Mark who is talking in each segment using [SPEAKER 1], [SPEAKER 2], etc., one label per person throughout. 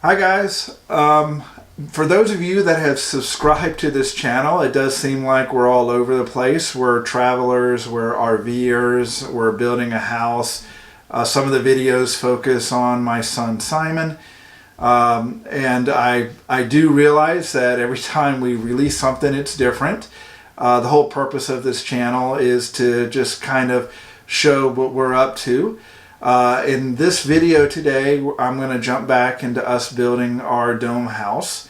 [SPEAKER 1] Hi guys. For those of you that have subscribed to this channel, it does seem like we're all over the place. We're travelers, we're RVers, we're building a house. Some of the videos focus on my son Simon. And I do realize that every time we release something, it's different. The whole purpose of this channel is to just kind of show what we're up to. In this video today, I'm going to jump back into us building our dome house.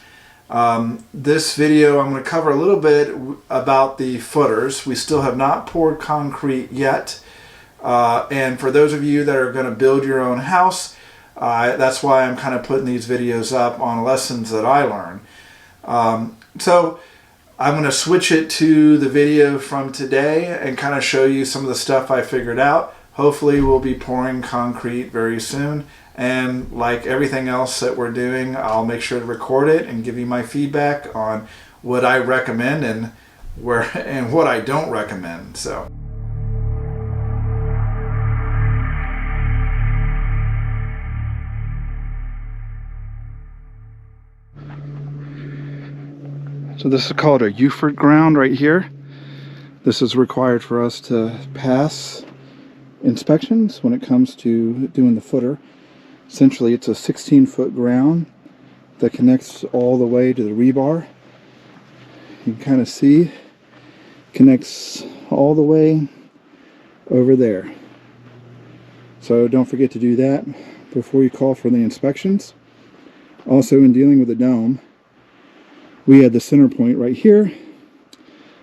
[SPEAKER 1] This video, I'm going to cover a little bit about the footers. We still have not poured concrete yet. And for those of you that are going to build your own house, that's why I'm kind of putting these videos up on lessons that I learn. So I'm going to switch it to the video from today and kind of show you some of the stuff I figured out. Hopefully we'll be pouring concrete very soon, and like everything else that we're doing, I'll make sure to record it and give you my feedback on what I recommend and what I don't recommend. So this is called a Ufert ground right here. This is required for us to pass inspections when it comes to doing the footer. Essentially, it's a 16-foot ground that connects all the way to the rebar. You can kind of see, connects all the way over there. So don't forget to do that before you call for the inspections. Also, in dealing with the dome, we had the center point right here,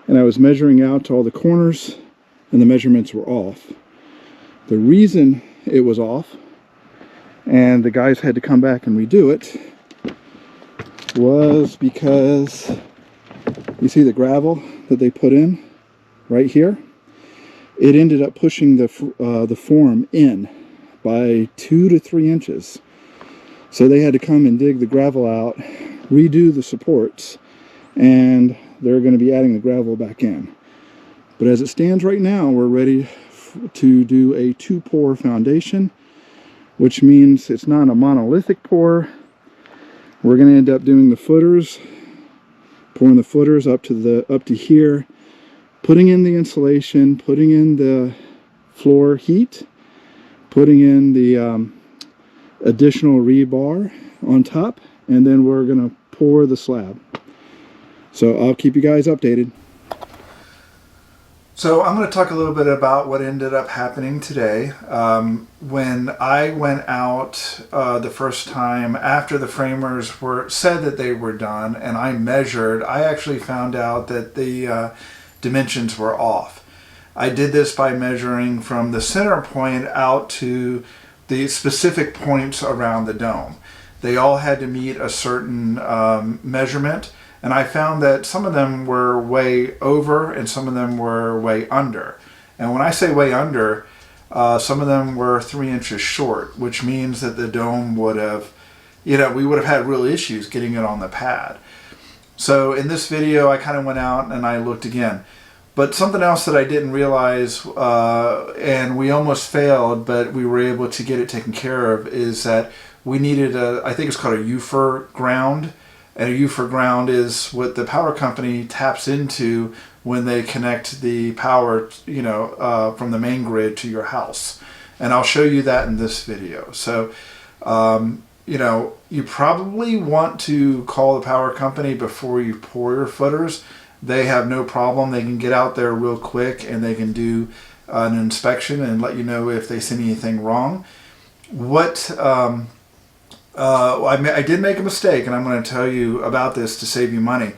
[SPEAKER 1] and I was measuring out to all the corners, and the measurements were off. The reason it was off, and the guys had to come back and redo it, was because you see the gravel that they put in right here? It ended up pushing the form in by 2 to 3 inches. So they had to come and dig the gravel out, redo the supports, and they're going to be adding the gravel back in. But as it stands right now, we're ready to do a 2-pour foundation, which means it's not a monolithic pour. We're going to end up doing the footers, pouring the footers up to here, putting in the insulation, putting in the floor heat, putting in the additional rebar on top, and then we're going to pour the slab. So I'll keep you guys updated. So I'm going to talk a little bit about what ended up happening today. When I went out the first time after the framers said that they were done, and I measured, I actually found out that the dimensions were off. I did this by measuring from the center point out to the specific points around the dome. They all had to meet a certain measurement. And I found that some of them were way over and some of them were way under. And when I say way under, some of them were 3 inches short, which means that the dome would have, we would have had real issues getting it on the pad. So in this video, I kind of went out and I looked again. But something else that I didn't realize, and we almost failed, but we were able to get it taken care of, is that we needed I think it's called a Ufert ground. And a Ufert ground is what the power company taps into when they connect the power, from the main grid to your house. And I'll show you that in this video. So, you probably want to call the power company before you pour your footers. They have no problem. They can get out there real quick and they can do an inspection and let you know if they see anything wrong. I did make a mistake, and I'm going to tell you about this to save you money,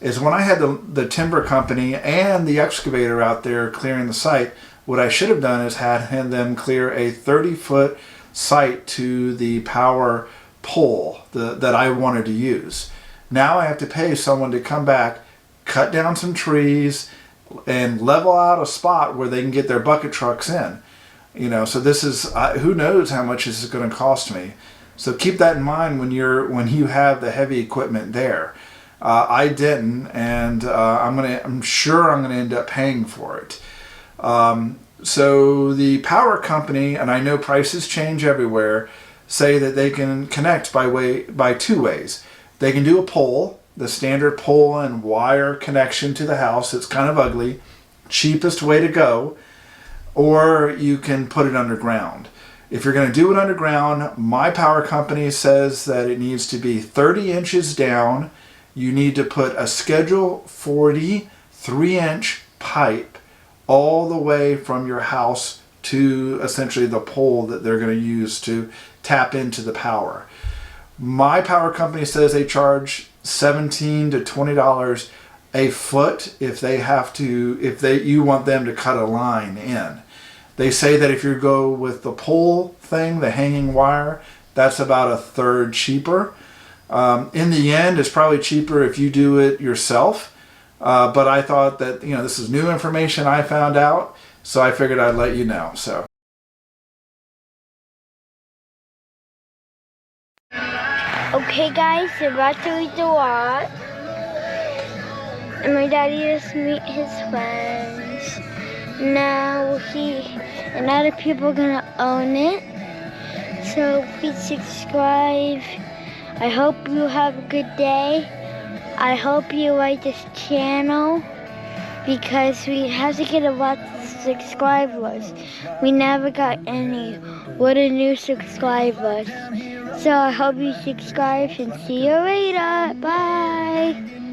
[SPEAKER 1] is when I had the timber company and the excavator out there clearing the site, what I should have done is had them clear a 30-foot site to the power pole that I wanted to use. Now I have to pay someone to come back, cut down some trees, and level out a spot where they can get their bucket trucks in. So this is, who knows how much this is going to cost me. So keep that in mind when you have the heavy equipment there. I didn't, and I'm sure I'm gonna end up paying for it. So the power company, and I know prices change everywhere, say that they can connect by two ways. They can do a pole, the standard pole and wire connection to the house. It's kind of ugly, cheapest way to go. Or you can put it underground. If you're going to do it underground, my power company says that it needs to be 30 inches down. You need to put a Schedule 40 3-inch pipe all the way from your house to essentially the pole that they're going to use to tap into the power. My power company says they charge $17 to $20 a foot if you want them to cut a line in. They say that if you go with the pole thing, the hanging wire, that's about a third cheaper. In the end, it's probably cheaper if you do it yourself. But I thought that, this is new information I found out, so I figured I'd let you know. So.
[SPEAKER 2] Okay guys, we're about to read the lot. And my daddy just meet his friends. Now he and other people are gonna own it. So please subscribe. I hope you have a good day. I hope you like this channel because we have to get a lot of subscribers. We never got any. What a new subscribers. So I hope you subscribe and see you later. Bye.